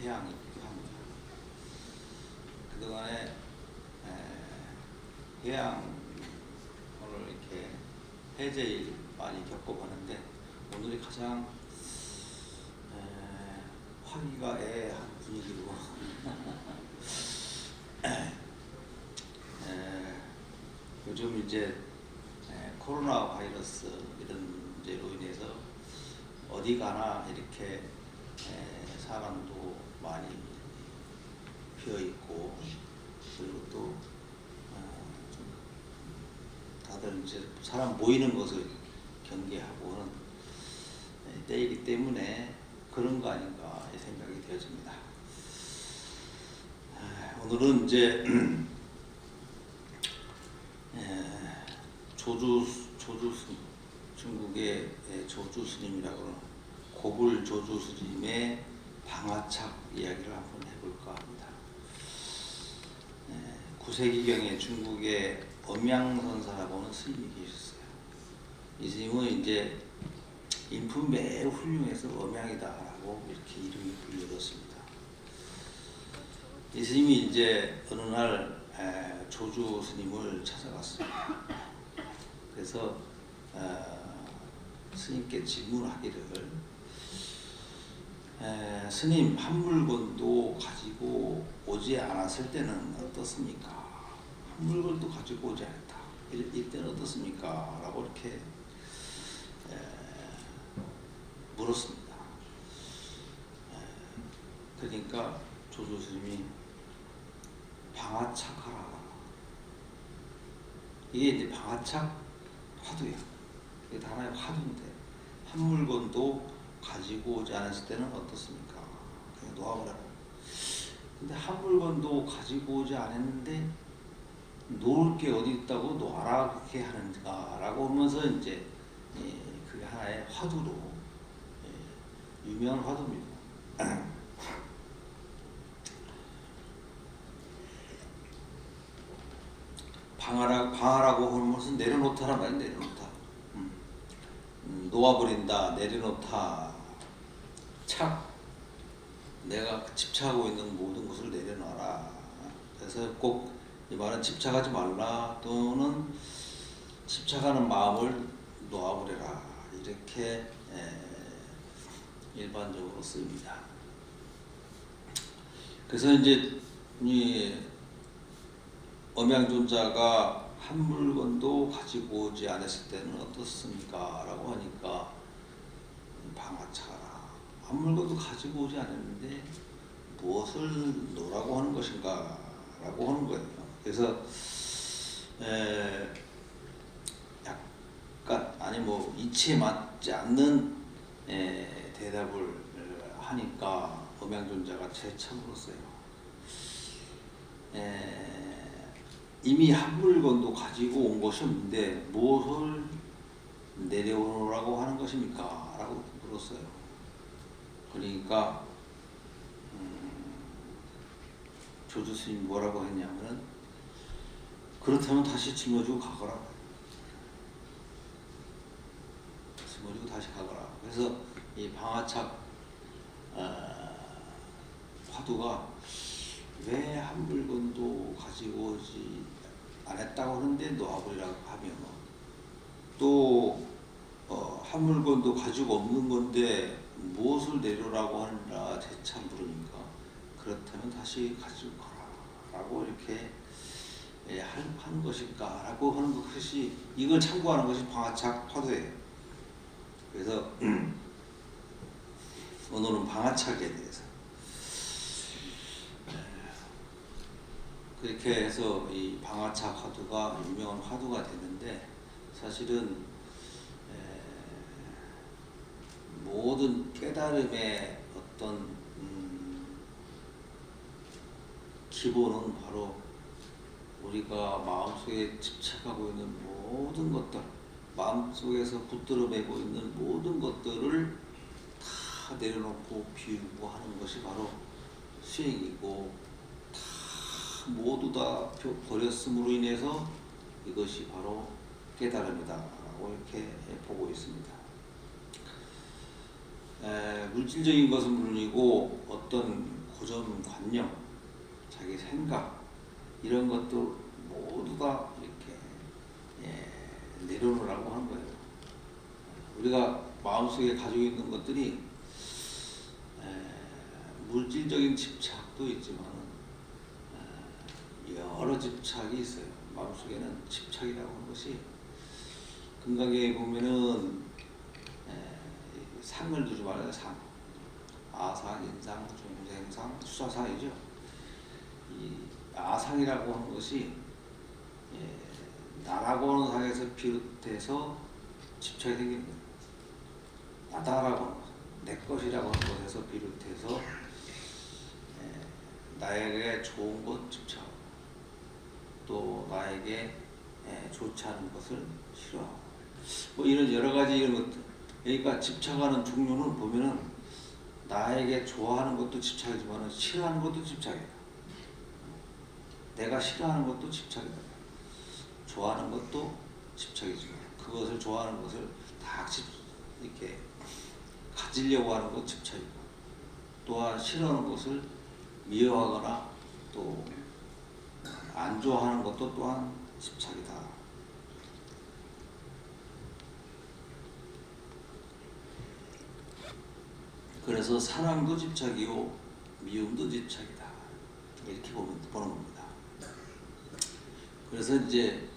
해양이기도 합니다. 그동안에 해양을 이렇게 해제일 많이 겪어봤는데 오늘이 가장 화기가애한 분위기로 요즘 이제 코로나 바이러스 이런 문제로 인해서 어디 가나 이렇게 사람도 많이 비어 있고, 그리고 또 다들 이제 사람 모이는 것을 경계하고 하는 때이기 때문에 그런 거 아닌가 생각이 되어집니다. 오늘은 이제 중국의 조주 스님이라고 하는 고불 조주 스님의 방화착 이야기를 한번 해볼까 합니다. 9세기경에 중국의 엄양선사라고 하는 스님이 계셨어요. 이 스님은 이제 인품 매우 훌륭해서 엄양이다라고 이렇게 이름이 불려졌습니다. 이 스님이 이제 어느 날 조주 스님을 찾아갔어요. 그래서 스님께 질문하기를, 스님, 한 물건도 가지고 오지 않았을 때는 어떻습니까? 한 물건도 가지고 오지 않았다. 이때는 어떻습니까? 라고 이렇게 물었습니다. 그러니까 조주 스님이 방화착하라. 이게 이제 방화착 화두야. 이게 하나의 화두인데, 한 물건도 가지고 오지 않았을 때는 어떻습니까? 그냥 놓아보라고. 근데 한 물건도 가지고 오지 않았는데 놓을 게 어디 있다고 놓아라 그렇게 하는가라고 하면서 이제 그게 하나의 화두로 유명한 화두입니다. 방하라고 하는 것은 내려놓다란 말이야. 내려놓다. 놓아버린다, 내려놓다. 착, 내가 집착하고 있는 모든 것을 내려놔라. 그래서 꼭 이 말은 집착하지 말라, 또는 집착하는 마음을 놓아버려라, 이렇게 일반적으로 씁니다. 그래서 이제 이 엄양존자가 한 물건도 가지고 오지 않았을 때는 어떻습니까? 라고 하니까 방화차라. 한 물건도 가지고 오지 않았는데 무엇을 놓으라고 하는 것인가? 라고 하는 거예요. 그래서 약간 이치에 맞지 않는 대답을 하니까 엄양존자가 재차 물었어요. 이미 한 물건도 가지고 온 것이 없는데 무엇을 내려오라고 하는 것입니까? 라고 물었어요. 그러니까 조주 스님이 뭐라고 했냐면, 그렇다면 다시 짊어지고 가거라. 짊어지고 다시 가거라. 그래서 이 방화착 화두가 왜 한 물건도 가지고 오지 않았다고 하는데 놓아버리라고 하면, 또 한 물건도 가지고 없는 건데 무엇을 내려라고 하느라 재차 물으니까, 그렇다면 다시 가지고 가라 라고 이렇게 하는 것일까 라고 하는 것이, 이걸 참고하는 것이 방화착 화두예요. 그래서 오늘은 방화착에 대해서 그렇게 해서 이 방화착 화두가 유명한 화두가 되는데, 사실은 모든 깨달음의 어떤 기본은 바로 우리가 마음속에 집착하고 있는 모든 것들, 마음속에서 붙들어 매고 있는 모든 것들을 다 내려놓고 비우고 하는 것이 바로 수행이고, 다 모두 다 버렸음으로 인해서 이것이 바로 깨달음이다 라고 이렇게 보고 있습니다. 물질적인 것은 물론이고 어떤 고정관념, 자기 생각 이런 것도 모두 다 이렇게 내려놓으라고 하는 거예요. 우리가 마음속에 가지고 있는 것들이 물질적인 집착도 있지만 여러 집착이 있어요. 마음속에는 집착이라고 하는 것이 금강경에 보면은 상을 두지 말아요. 상, 아상, 인상, 중생상, 수사상이죠. 이 아상이라고 하는 것이 나라고 하는 상에서 비롯해서 집착이 생기는 거예요. 나다라고 하는 것, 내 것이라고 하는 것에서 비롯해서 나에게 좋은 것 집착하고 또 나에게 좋지 않은 것을 싫어하고 뭐 이런 여러 가지 이런 것들. 그러니까 집착하는 종류는 보면은 나에게 좋아하는 것도 집착이지만 싫어하는 것도 집착이다. 내가 싫어하는 것도 집착이다. 좋아하는 것도 집착이지만 그것을 좋아하는 것을 다 이렇게 가지려고 하는 것 집착이고 또한 싫어하는 것을 미워하거나 또 안 좋아하는 것도 또한 집착이다. 그래서 사랑도 집착이요 미움도 집착이다. 이렇게 보는 겁니다. 그래서 이제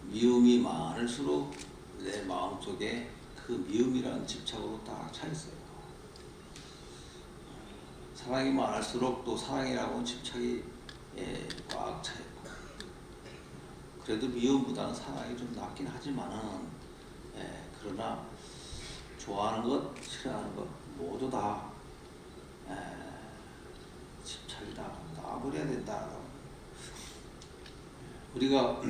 미움이 많을수록 내 마음속에 그 미움이라는 집착으로 딱 차 있어요. 사랑이 많을수록 또 사랑이라고 하는 집착이 꽉 차 있고 그래도 미움보다는 사랑이 좀 낫긴 하지만은 그러나 좋아하는 것, 싫어하는 것 모두 다 집착이다. 놔버려야 된다. 우리가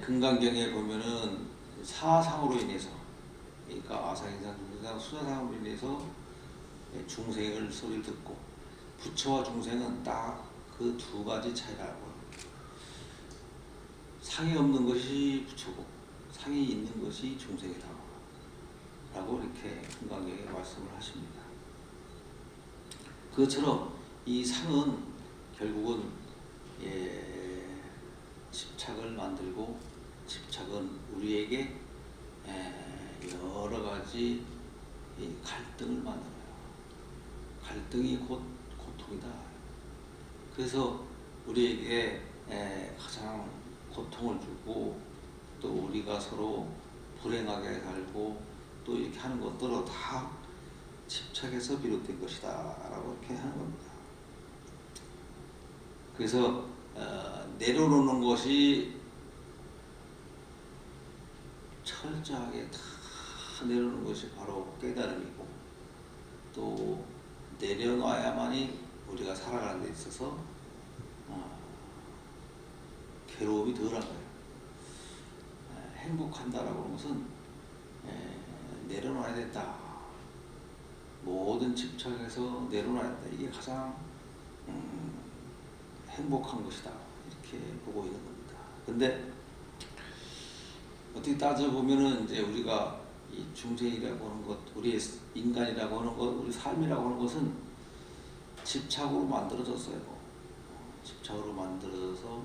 금강경에 보면은 사상으로 인해서 그러니까 아상인상, 중생상, 수사상으로 인해서 중생을 소리 듣고 부처와 중생은 딱 그 두 가지 차이라고 합니다. 상이 없는 것이 부처고 상이 있는 것이 중생이다. 라고 이렇게 금강경에 말씀을 하십니다. 그것처럼 이 상은 결국은 집착을 만들고 집착은 우리에게 여러 가지 갈등을 만들어요. 갈등이 곧 고통이다. 그래서 우리에게 가장 고통을 주고 또 우리가 서로 불행하게 살고 또 이렇게 하는 것들은 다 집착에서 비롯된 것이다 라고 이렇게 하는 겁니다. 그래서 내려놓는 것이 철저하게 다 내려놓는 것이 바로 깨달음이고 또 내려놔야만이 우리가 살아가는 데 있어서 괴로움이 덜한 거예요. 행복한다라고 하는 것은 내려놔야 된다. 모든 집착에서 내려놔야 된다. 이게 가장 행복한 것이다. 이렇게 보고 있는 겁니다. 근데 어떻게 따져보면은 이제 우리가 이 중생이라고 하는 것, 우리의 인간이라고 하는 것, 우리 삶이라고 하는 것은 집착으로 만들어졌어요. 집착으로 만들어서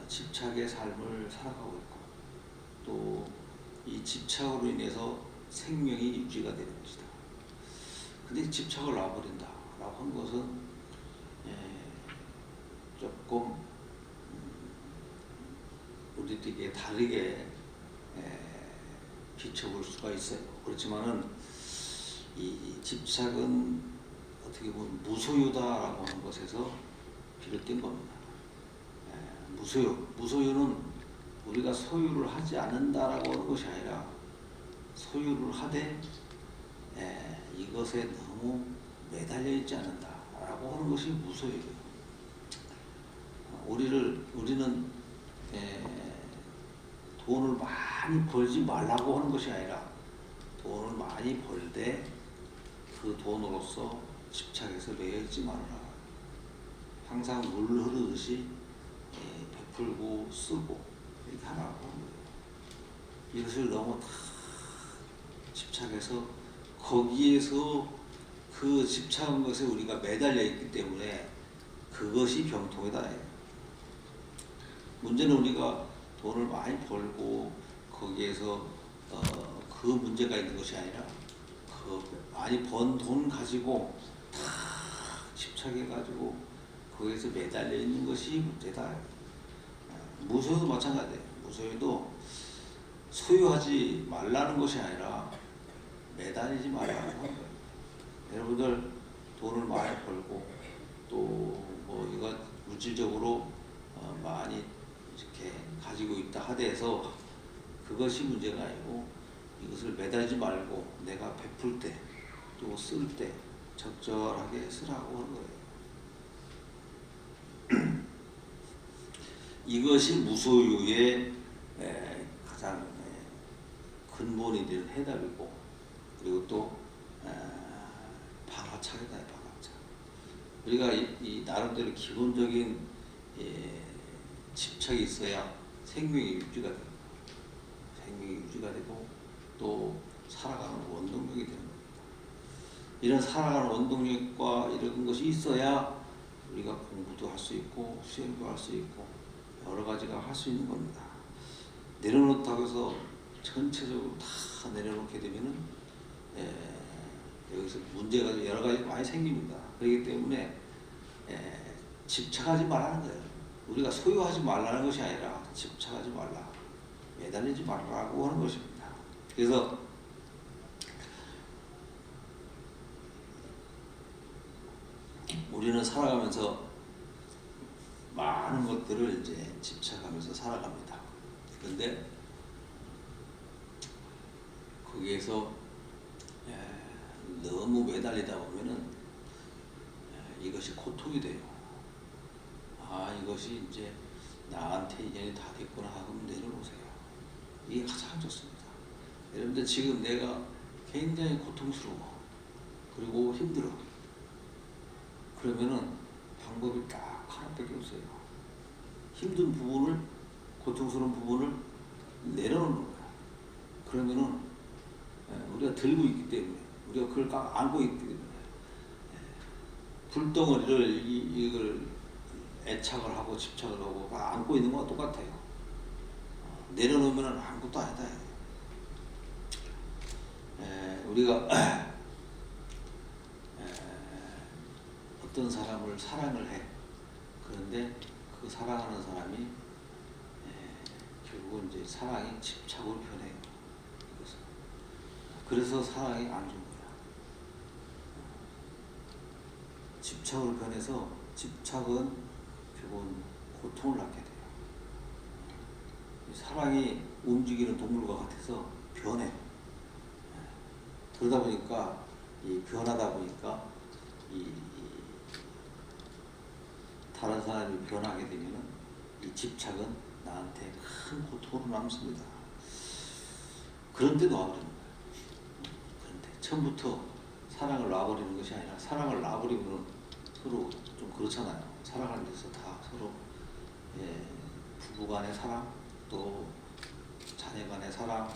집착의 삶을 살아가고 있고 또 이 집착으로 인해서 생명이 유지가 되는 것이다. 근데 집착을 놔버린다 라고 하는 것은 조금 우리에게 다르게 비춰볼 수가 있어요. 그렇지만은 이 집착은 어떻게 보면 무소유다라고 하는 것에서 비롯된 겁니다. 무소유는 우리가 소유를 하지 않는다라고 하는 것이 아니라 소유를 하되 이것에 너무 매달려 있지 않는다라고 하는 것이 무소유예요. 우리는 돈을 많이 벌지 말라고 하는 것이 아니라 돈을 많이 벌되 그 돈으로서 집착해서 매여있지 말아라. 항상 물 흐르듯이 베풀고 쓰고 이렇게 하라고 하는 거예요. 이것을 너무 다 집착해서 거기에서 그 집착한 것에 우리가 매달려 있기 때문에 그것이 병통이다. 문제는 우리가 돈을 많이 벌고 거기에서 그 문제가 있는 것이 아니라 그 많이 번 돈 가지고 다 집착해가지고 거기에서 매달려 있는 것이 문제다. 무소유도 마찬가지예요. 무소유도 소유하지 말라는 것이 아니라 매달리지 말라는 거예요. 여러분들 돈을 많이 벌고 또 뭐 이거 물질적으로 많이 이렇게 가지고 있다 하대해서 그것이 문제가 아니고 이것을 매달리지 말고 내가 베풀 때 또 쓸 때 적절하게 쓰라고 하는 거예요. 이것이 무소유의 가장 근본이 되는 해답이고, 그리고 또 방아차이다. 방아차. 우리가 이 나름대로 기본적인 집착이 있어야 생명이 유지가 되고, 또 살아가는 원동력이 되는 겁니다. 이런 살아가는 원동력과 이런 것이 있어야 우리가 공부도 할 수 있고 수행도 할 수 있고 여러 가지가 할 수 있는 겁니다. 내려놓다고 해서 전체적으로 다 내려놓게 되면은 여기서 문제가 여러 가지 많이 생깁니다. 그렇기 때문에 집착하지 말라는 거예요. 우리가 소유하지 말라는 것이 아니라 집착하지 말라, 매달리지 말라고 하는 것입니다. 그래서 우리는 살아가면서 많은 것들을 이제 집착하면서 살아갑니다. 그런데 거기에서 너무 매달리다 보면은 이것이 고통이 돼요. 이것이 이제 나한테 인연이 다 됐구나 하고 내려놓으세요. 이게 가장 좋습니다. 여러분들 지금 내가 굉장히 고통스러워, 그리고 힘들어. 그러면은 방법이 딱 하나밖에 없어요. 힘든 부분을, 고통스러운 부분을 내려놓는 거야. 그러면은 우리가 들고 있기 때문에, 우리가 그걸 안고 있기 때문에 불덩어리를 이걸 애착을 하고 집착을 하고 안고 있는 거와 똑같아요. 내려놓으면 아무것도 아니다. 우리가 어떤 사람을 사랑을 해. 그런데 그 사랑하는 사람이 결국은 이제 사랑이 집착으로 변해요. 그래서 사랑이 안 좋은 거야. 집착으로 변해서 집착은 결국은 고통을 낳게 돼요. 사랑이 움직이는 동물과 같아서 변해. 그러다 보니까 변하다 보니까 다른 사람이 변하게 되면은 이 집착은 나한테 큰 고통으로 남습니다. 그런데 놔버리는 거예요. 그런데 처음부터 사랑을 놔버리는 것이 아니라, 사랑을 놔버리면 서로 좀 그렇잖아요. 사랑하는 데서 다 서로 부부 간의 사랑, 또 자녀 간의 사랑,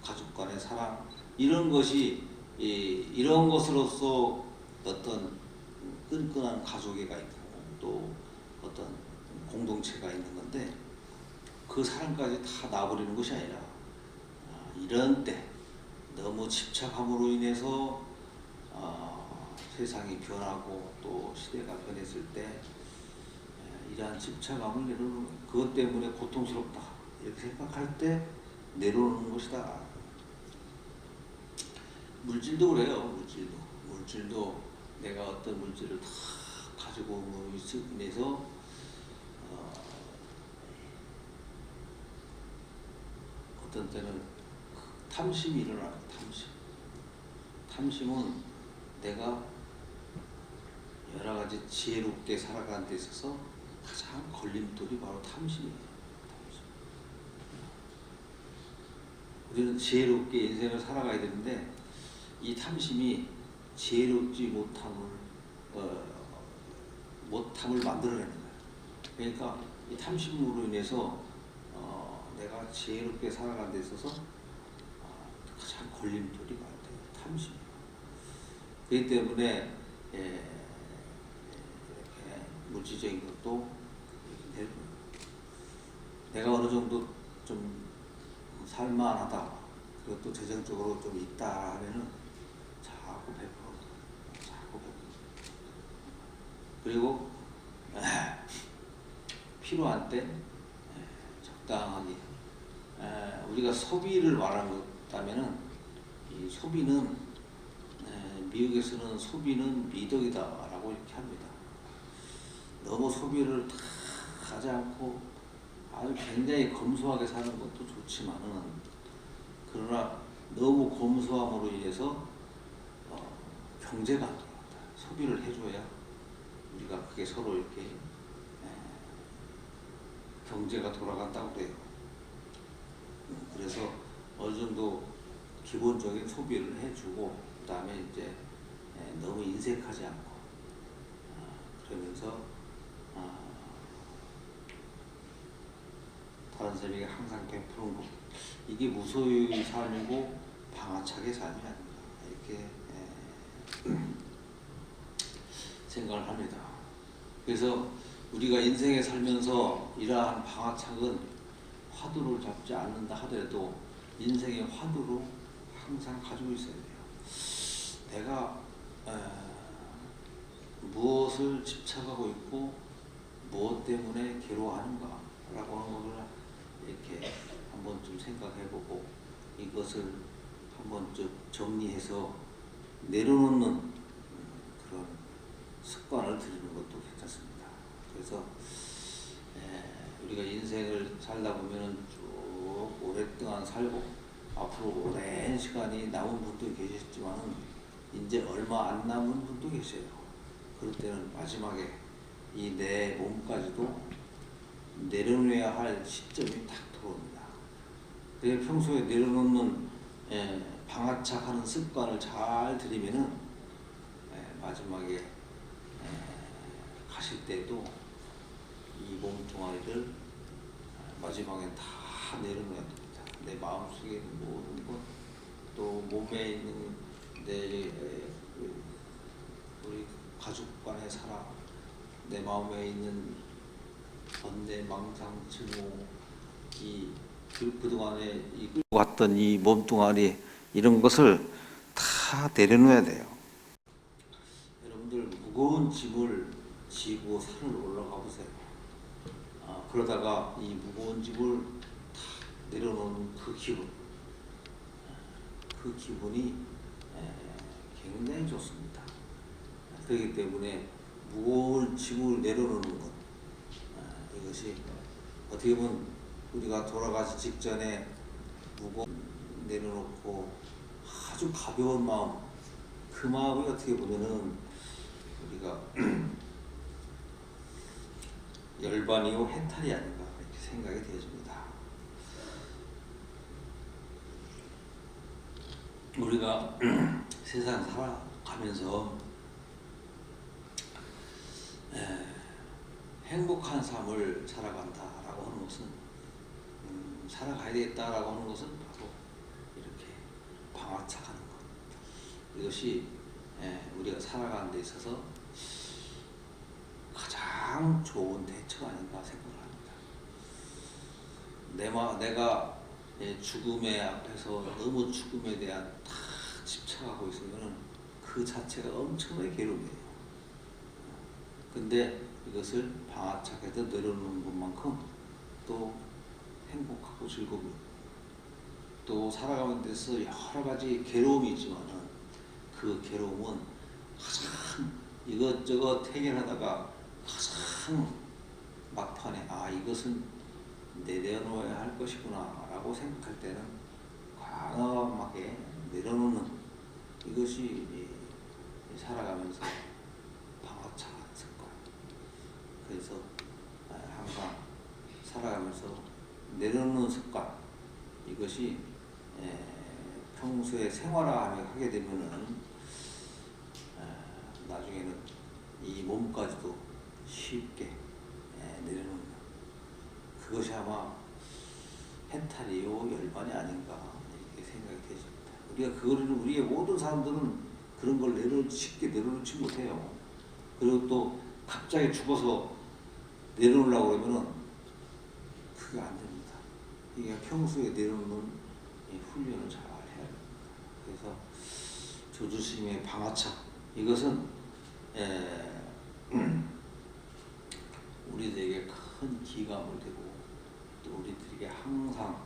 가족 간의 사랑, 이런 것이 이런 것으로서 어떤 끈끈한 가족애가 있고 또 어떤 공동체가 있는 건데, 그 사랑까지 다 놔버리는 것이 아니라 이런 때 너무 집착함으로 인해서 세상이 변하고 또 시대가 변했을 때 이러한 집착함을 내려놓는 거예요. 그것 때문에 고통스럽다 이렇게 생각할 때 내려놓는 것이다. 물질도 그래요. 물질도 내가 어떤 물질을 다 가지고 온 것으로 인해서 어떤 때는 탐심이 일어나요. 탐심은 내가 여러 가지 지혜롭게 살아가는 데 있어서 가장 걸림돌이 바로 탐심이에요. 우리는 지혜롭게 인생을 살아가야 되는데 이 탐심이 지혜롭지 못함을 만들어내는 거예요. 그러니까 이 탐심으로 인해서 내가 지혜롭게 살아가는 데 있어서 가장 걸림돌이 많대요. 탐심. 그렇기 때문에 이렇게 물질적인 것도 내가 어느 정도 좀 살만하다, 그것도 재정적으로 좀 있다 하면은 자꾸 베풀어, 자꾸 베풀어. 그리고 필요한 때 적당하게. 우리가 소비를 말하는 것다면은 이 소비는 미국에서는 소비는 미덕이다라고 이렇게 합니다. 너무 소비를 다 하지 않고 아주 굉장히 검소하게 사는 것도 좋지만은, 그러나 너무 검소함으로 인해서 경제가 안 돌아간다. 소비를 해줘야 우리가 그게 서로 이렇게 경제가 돌아간다고 그래요. 그래서 어느 정도 기본적인 소비를 해주고, 그 다음에 이제 너무 인색하지 않고, 그러면서 다른 사람에게 항상 베푸는 것, 이게 무소유의 삶이고 방아착의 삶이 아닌가, 이렇게 생각을 합니다. 그래서 우리가 인생에 살면서 이러한 방아착은 화두를 잡지 않는다 하더라도 인생의 화두로 항상 가지고 있어야 돼요. 내가 무엇을 집착하고 있고 무엇 때문에 괴로워하는가 라고 하는 것을 이렇게 한번 좀 생각해보고, 이것을 한번 좀 정리해서 내려놓는 그런 습관을 들이는 것도 괜찮습니다. 그래서 우리가 인생을 살다 보면은 쭉 오랫동안 살고 앞으로 오랜 시간이 남은 분도 계시지만은 이제 얼마 안 남은 분도 계세요. 그럴 때는 마지막에 이 내 몸까지도 내려놓아야 할 시점이 딱 들어옵니다. 그래서 평소에 내려놓는 방아착하는 습관을 잘 들이면은 마지막에 가실 때도 이 몸뚱아리를 마지막에 다 내려놓아야 됩니다. 내 마음속에 있는 모든 것, 또 몸에 있는 내 우리 가족 간의 사랑, 내 마음에 있는 번뇌, 망상, 증오, 그동안에 끌고 갔던 이 몸뚱아리, 이런 것을 다 내려놓아야 돼요. 여러분들 무거운 짐을 지고 산을 올라가 보세요. 그러다가 이 무거운 짐을 다 내려놓는 그 기분이 굉장히 좋습니다. 그렇기 때문에 무거운 짐을 내려놓는 것, 이것이 어떻게 보면 우리가 돌아가기 직전에 무거운 내려놓고 아주 가벼운 마음, 그 마음이 어떻게 보면은 우리가 열반이요 해탈이 아닌가 이렇게 생각이 되어집니다. 우리가 세상 살아가면서 행복한 삶을 살아간다라고 하는 것은 살아가야 되겠다라고 하는 것은 바로 이렇게 방아착하는 것, 이것이 우리가 살아가는 데 있어서 가장 좋은 대처가 아닌가 생각을 합니다. 내가 죽음의 앞에서 너무 죽음에 대한 다 집착하고 있으면 그 자체가 엄청나게 괴로움이에요. 근데 이것을 방아착해서 내려놓는 것만큼 또 행복하고 즐거움이, 또 살아가는 데서 여러 가지 괴로움이 있지만은 그 괴로움은 가장 이것저것 해결하다가 가장 막판에 이것은 내려놓아야 할 것이구나 라고 생각할 때는 과감하게 내려놓는, 이것이 살아가면서 방아착한 습관. 그래서 항상 살아가면서 내려놓는 습관, 이것이 평소에 생활화하게 되면은 나중에는 이 몸까지도 쉽게 내려놓는, 그것이 아마 해탈이요 열반이 아닌가 이렇게 생각이 되십니다. 우리가 그거를, 우리의 모든 사람들은 그런 걸 쉽게 내려놓지 못해요. 그리고 또 갑자기 죽어서 내려놓으려고 그러면은 그게 안 됩니다. 이게 평소에 내려놓는 이 훈련을 잘 해야 됩니다. 그래서 조주스님의 방아차 이것은 우리들에게 큰 기감을 되고 또 우리들에게 항상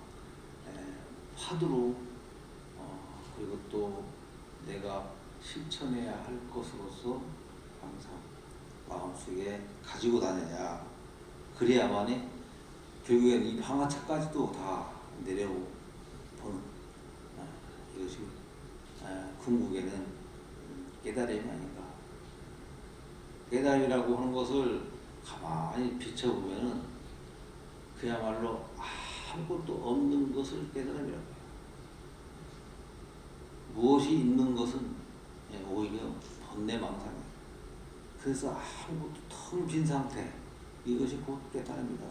화두로 그리고 또 내가 실천해야 할 것으로서 항상 마음속에 가지고 다녀야 그래야만이 결국엔 이 방아차까지도 다 내려보는 이것이 궁극에는 깨달음이 아닌가. 깨달음이라고 하는 것을 가만히 비춰보면은 그야말로 아무것도 없는 것을 깨달음이라고 해요. 무엇이 있는 것은 오히려 번뇌망상이에요. 그래서 아무것도 텅 빈 상태, 이것이 곧 깨달음이다.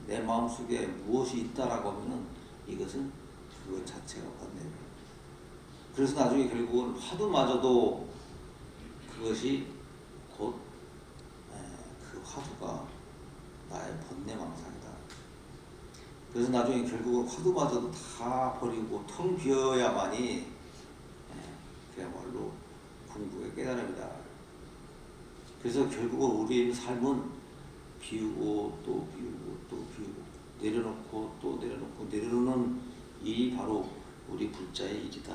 내 마음속에 무엇이 있다라고 하면은 이것은 그것 자체가 번뇌예요. 그래서 나중에 결국은 화두마저도 그것이 곧 그 화두가 나의 번뇌망상이다. 그래서 나중에 결국은 화두마저도 다 버리고 텅 비어야만이 그야말로 궁극의 깨달음이다. 그래서 결국은 우리의 삶은 비우고 또 비우고 또 비우고 내려놓고 또 내려놓고 내려놓는 일이 바로 우리 불자의 일이다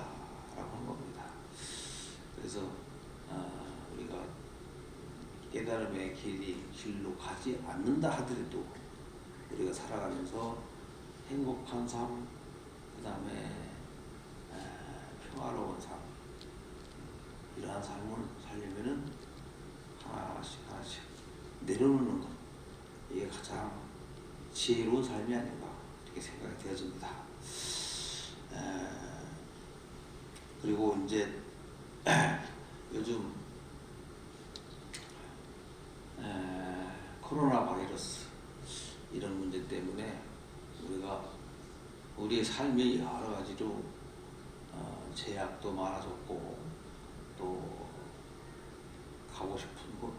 라고 하는 겁니다. 그래서 우리가 깨달음의 길로 가지 않는다 하더라도 우리가 살아가면서 행복한 삶, 그 다음에 평화로운 삶, 이러한 삶을 살려면은 하나씩 내려놓는 것, 이게 가장 지혜로운 삶이 아닌가 이렇게 생각이 되어집니다. 그리고 이제 요즘 코로나 바이러스 이런 문제 때문에 우리가 우리의 삶이 여러 가지로 제약도 많아졌고 또 가고 싶은 곳,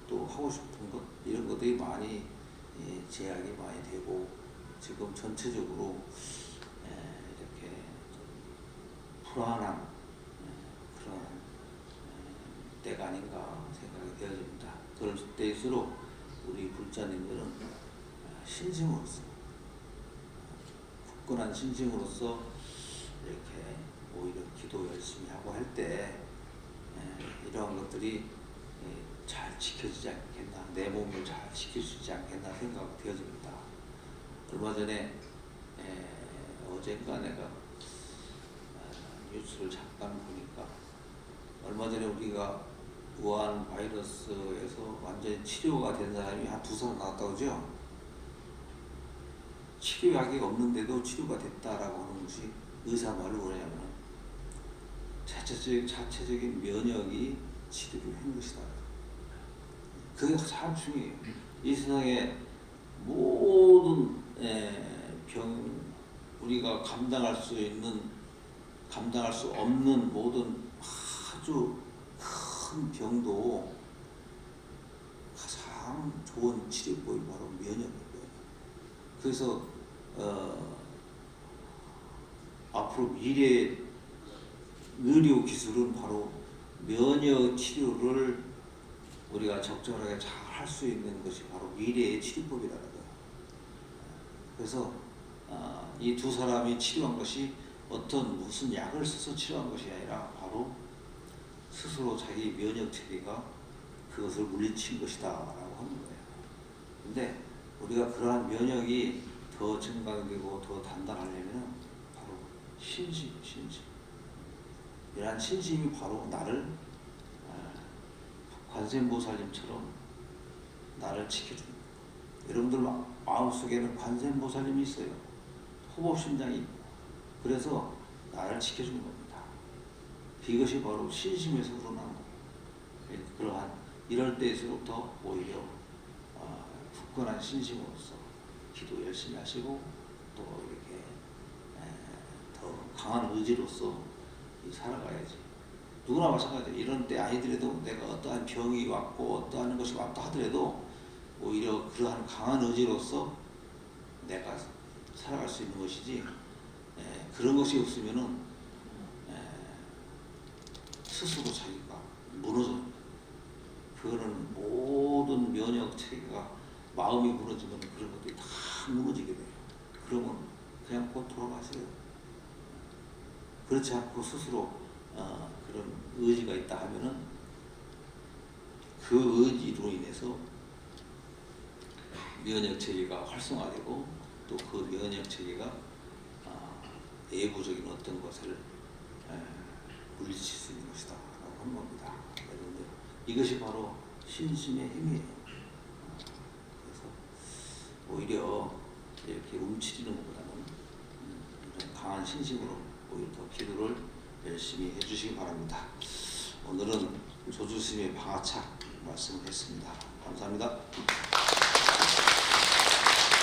또 하고 싶은 것 이런 것들이 많이 제약이 많이 되고 지금 전체적으로 이렇게 좀 불안한 그런 때가 아닌가 생각이 되어집니다. 그럴 때일수록 우리 불자님들은 신심으로서 굳건한 신심으로서 이렇게 오히려 기도 열심히 하고 할 때 이러한 것들이 잘 지켜지지 않겠나, 내 몸을 잘 지킬 수 있지 않겠나 생각이 되어집니다. 얼마 전에 어젠가 내가 뉴스를 잠깐 보니까 얼마 전에 우리가 우한 바이러스에서 완전히 치료가 된 사람이 한 2사람 나왔다고 그러죠. 치료약이 없는데도 치료가 됐다라고 하는 것이 의사 말을 뭐냐면 자체적인 면역이 치료를 한 것이다. 그게 참 중요해요. 이 세상에 모든 병, 우리가 감당할 수 없는 모든 아주 큰 병도 가장 좋은 치료법이 바로 면역이에요. 그래서 앞으로 미래 의료 기술은 바로 면역 치료를 우리가 적절하게 잘 할 수 있는 것이 바로 미래의 치료법이라는 거예요. 그래서 이 2사람이 치료한 것이 무슨 약을 써서 치료한 것이 아니라 바로 스스로 자기 면역 체계가 그것을 물리친 것이다 라고 하는 거예요. 근데 우리가 그러한 면역이 더 증강되고 더 단단하려면 바로 신심. 이러한 신심이 바로 나를 관세음보살님처럼 나를 지켜줍니다. 여러분들 마음속에는 관세음보살님이 있어요. 호법심장이 있고 그래서 나를 지켜주는 겁니다. 이것이 바로 신심에서 우러나는 거예요. 그러한 이럴 때일수록 더 오히려 굳건한 신심으로서 기도 열심히 하시고 또 이렇게 더 강한 의지로서 살아가야지. 누구나 마찬가지예요. 이런 때 아니더라도 내가 어떠한 병이 왔고 어떠한 것이 왔다 하더라도 오히려 그러한 강한 의지로서 내가 살아갈 수 있는 것이지, 그런 것이 없으면은 스스로 자기가 무너져요. 그거는 모든 면역 체계가 마음이 무너지면 그런 것들이 다 무너지게 돼요. 그러면 그냥 곧 돌아가세요. 그렇지 않고 스스로 그런 의지가 있다 하면은 그 의지로 인해서 면역 체계가 활성화되고 또 그 면역 체계가 내부적인 어떤 것을 물리칠 수 있는 것이다 라고 하는 겁니다. 그런데 이것이 바로 신심의 힘이에요. 그래서 오히려 이렇게 움츠리는 것보다는 이런 강한 신심으로 오히려 더 기도를 열심히 해주시기 바랍니다. 오늘은 조주스님의 방아착 말씀을 했습니다. 감사합니다.